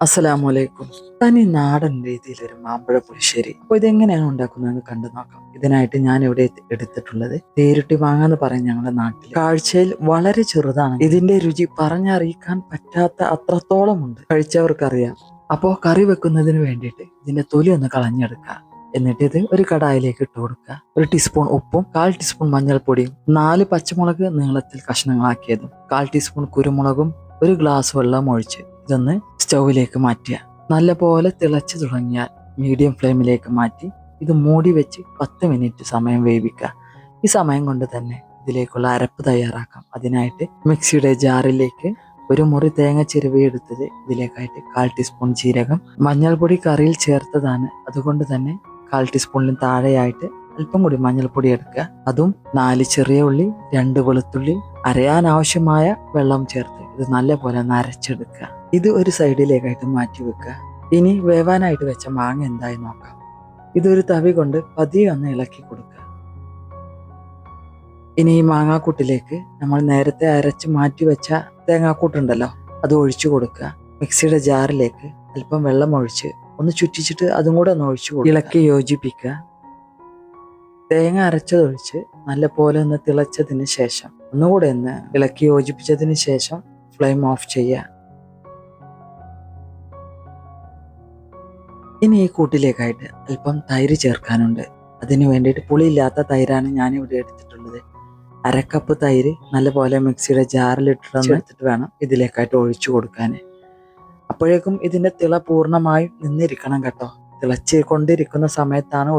അസ്സലാമലൈക്കും. തനി നാടൻ രീതിയിലൊരു മാമ്പഴ പുളിശ്ശേരി. അപ്പോൾ ഇതെങ്ങനെയാണ് ഉണ്ടാക്കുന്നതെന്ന് കണ്ടു നോക്കാം. ഇതിനായിട്ട് ഞാൻ ഇവിടെ എടുത്തിട്ടുള്ളത് തേരുട്ടി മാങ്ങ എന്ന് പറയും ഞങ്ങളുടെ നാട്ടിൽ. കാഴ്ചയിൽ വളരെ ചെറുതാണ്. ഇതിന്റെ രുചി പറഞ്ഞറിയിക്കാൻ പറ്റാത്ത അത്രത്തോളം ഉണ്ട്. കഴിച്ചവർക്കറിയാം. അപ്പോൾ കറി വെക്കുന്നതിന് വേണ്ടിയിട്ട് ഇതിന്റെ തൊലി ഒന്ന് കളഞ്ഞെടുക്കുക. എന്നിട്ട് ഇത് ഒരു കടായിലേക്ക് ഇട്ട് കൊടുക്കുക. 1 ടീസ്പൂൺ ഉപ്പും 1/4 ടീസ്പൂൺ മഞ്ഞൾപ്പൊടിയും 4 പച്ചമുളക് നീളത്തിൽ കഷ്ണങ്ങളാക്കിയതും 1/4 ടീസ്പൂൺ കുരുമുളകും 1 ഗ്ലാസ് വെള്ളം ഒഴിച്ച് ഇതൊന്ന് സ്റ്റൗവിലേക്ക് മാറ്റുക. നല്ലപോലെ തിളച്ചു തുടങ്ങിയാൽ മീഡിയം ഫ്ലെയിമിലേക്ക് മാറ്റി ഇത് മൂടി വെച്ച് 10 മിനിറ്റ് സമയം വേവിക്കുക. ഈ സമയം കൊണ്ട് തന്നെ ഇതിലേക്കുള്ള അരപ്പ് തയ്യാറാക്കാം. അതിനായിട്ട് മിക്സിയുടെ ജാറിലേക്ക് 1 മുറി തേങ്ങ ചിരവിയെടുത്തത് ഇതിലേക്കായിട്ട് 1/4 ടീസ്പൂൺ ജീരകം, മഞ്ഞൾപ്പൊടി കറിയിൽ ചേർത്തതാണ്, അതുകൊണ്ട് തന്നെ 1/4 ടീസ്പൂണിലും താഴെയായിട്ട് അല്പം കൂടി മഞ്ഞൾപ്പൊടി എടുക്കുക. അതും 4 ചെറിയ ഉള്ളി, 2 വെളുത്തുള്ളി, അരയാൻ ആവശ്യമായ വെള്ളം ചേർത്ത് ഇത് നല്ലപോലെ ഒന്ന് അരച്ചെടുക്കുക. ഇത് ഒരു സൈഡിലേക്കായിട്ട് മാറ്റി വെക്കുക. ഇനി വേവാനായിട്ട് വെച്ച മാങ്ങ എന്തായി നോക്കാം. ഇതൊരു തവി കൊണ്ട് പതിയെ ഒന്ന് ഇളക്കി കൊടുക്കുക. ഇനി ഈ മാങ്ങാക്കൂട്ടിലേക്ക് നമ്മൾ നേരത്തെ അരച്ച് മാറ്റി വെച്ച തേങ്ങാക്കൂട്ടുണ്ടല്ലോ, അത് ഒഴിച്ചു കൊടുക്കുക. മിക്സിയുടെ ജാറിലേക്ക് അല്പം വെള്ളം ഒഴിച്ച് ഒന്ന് ചുറ്റിച്ചിട്ട് അതും കൂടെ ഒന്ന് ഒഴിച്ചു കൊടുക്കുക. ഇളക്കി യോജിപ്പിക്കുക. തേങ്ങ അരച്ചതൊഴിച്ച് നല്ലപോലെ ഒന്ന് തിളച്ചതിന് ശേഷം ഒന്നുകൂടെ ഒന്ന് ഇളക്കി യോജിപ്പിച്ചതിന് ശേഷം ഫ്ലെയിം ഓഫ് ചെയ്യുക. ഇനി ഈ കൂട്ടിലേക്കായിട്ട് അല്പം തൈര് ചേർക്കാനുണ്ട്. അതിന് വേണ്ടിയിട്ട് പുളിയില്ലാത്ത തൈരാണ് ഞാനിവിടെ എടുത്തിട്ടുള്ളത്. 1/2 കപ്പ് തൈര് നല്ലപോലെ മിക്സിയുടെ ജാറിലിട്ടിട്ട് വേണം ഇതിലേക്കായിട്ട് ഒഴിച്ചു കൊടുക്കാൻ. അപ്പോഴേക്കും ഇതിൻ്റെ തിള പൂർണ്ണമായും നിന്നിരിക്കണം കേട്ടോ. തിളച്ച് കൊണ്ടിരിക്കുന്ന സമയത്താണ്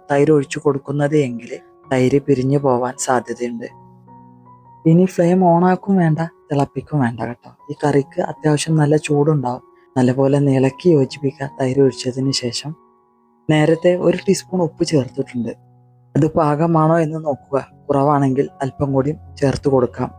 തൈര് ഒഴിച്ചു കൊടുക്കുന്നത് എങ്കിൽ തൈര് പിരിഞ്ഞു പോവാൻ സാധ്യതയുണ്ട്. ഇനി ഫ്ലെയിം ഓണാക്കും വേണ്ട, തിളപ്പിക്കും വേണ്ട കേട്ടോ. ഈ കറിക്ക് അത്യാവശ്യം നല്ല ചൂടുണ്ടാവും. നല്ലപോലെ ഇളക്കി യോജിപ്പിക്കുക. തൈര് ഒഴിച്ചതിന് ശേഷം നേരത്തെ 1 ടീസ്പൂൺ ഉപ്പ് ചേർത്തിട്ടുണ്ട്. അത് പാകമാണോ എന്ന് നോക്കുക. കുറവാണെങ്കിൽ അല്പം കൂടി ചേർത്ത് കൊടുക്കാം.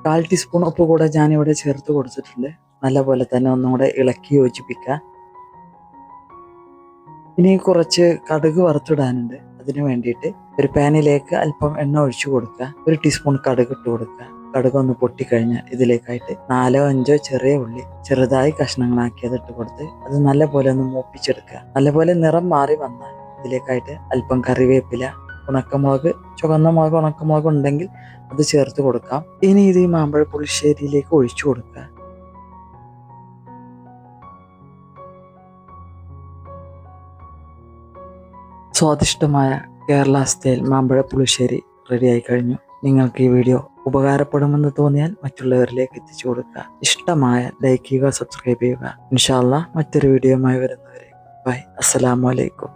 കാൽ ടീസ്പൂൺ ഉപ്പ് കൂടെ ഞാനിവിടെ ചേർത്ത് കൊടുത്തിട്ടുണ്ട്. നല്ലപോലെ തന്നെ ഒന്നുകൂടെ ഇളക്കി യോജിപ്പിക്കുക. ഇനി കുറച്ച് കടുക് വറുത്തിടാനുണ്ട്. അതിന് വേണ്ടിയിട്ട് ഒരു പാനിലേക്ക് അല്പം എണ്ണ ഒഴിച്ചു കൊടുക്കുക. 1 ടീസ്പൂൺ കടുക് ഇട്ട് കൊടുക്കുക. കടുക് ഒന്ന് പൊട്ടിക്കഴിഞ്ഞാൽ ഇതിലേക്കായിട്ട് 4-5 ചെറിയ ഉള്ളി ചെറുതായി കഷ്ണങ്ങളാക്കിയത് ഇട്ട് കൊടുത്ത് അത് നല്ലപോലെ ഒന്ന് മൂപ്പിച്ചെടുക്കുക. നല്ലപോലെ നിറം മാറി വന്നാൽ ഇതിലേക്കായിട്ട് അല്പം കറിവേപ്പില, ഉണക്കമുളക്, ചുവന്ന മുളക്, ഉണക്കമുളക് ഉണ്ടെങ്കിൽ അത് ചേർത്ത് കൊടുക്കാം. ഇനി ഇത് ഈ മാമ്പഴ പുളിശ്ശേരിയിലേക്ക് ഒഴിച്ചു കൊടുക്കുക. സ്വാദിഷ്ടമായ കേരള സ്റ്റൈൽ മാമ്പഴ പുളിശ്ശേരി റെഡിയായി കഴിഞ്ഞു. നിങ്ങൾക്ക് ഈ വീഡിയോ ഉപകാരപ്പെടുമെന്ന് തോന്നിയാൽ മറ്റുള്ളവരിലേക്ക് എത്തിച്ചു കൊടുക്കുക. ഇഷ്ടമായ ലൈക്ക് ചെയ്യുക, സബ്സ്ക്രൈബ് ചെയ്യുക. ഇൻഷാ അല്ലാഹ് മറ്റൊരു വീഡിയോയുമായി വരുന്നവരെ ബൈ. അസ്സലാമു അലൈക്കും.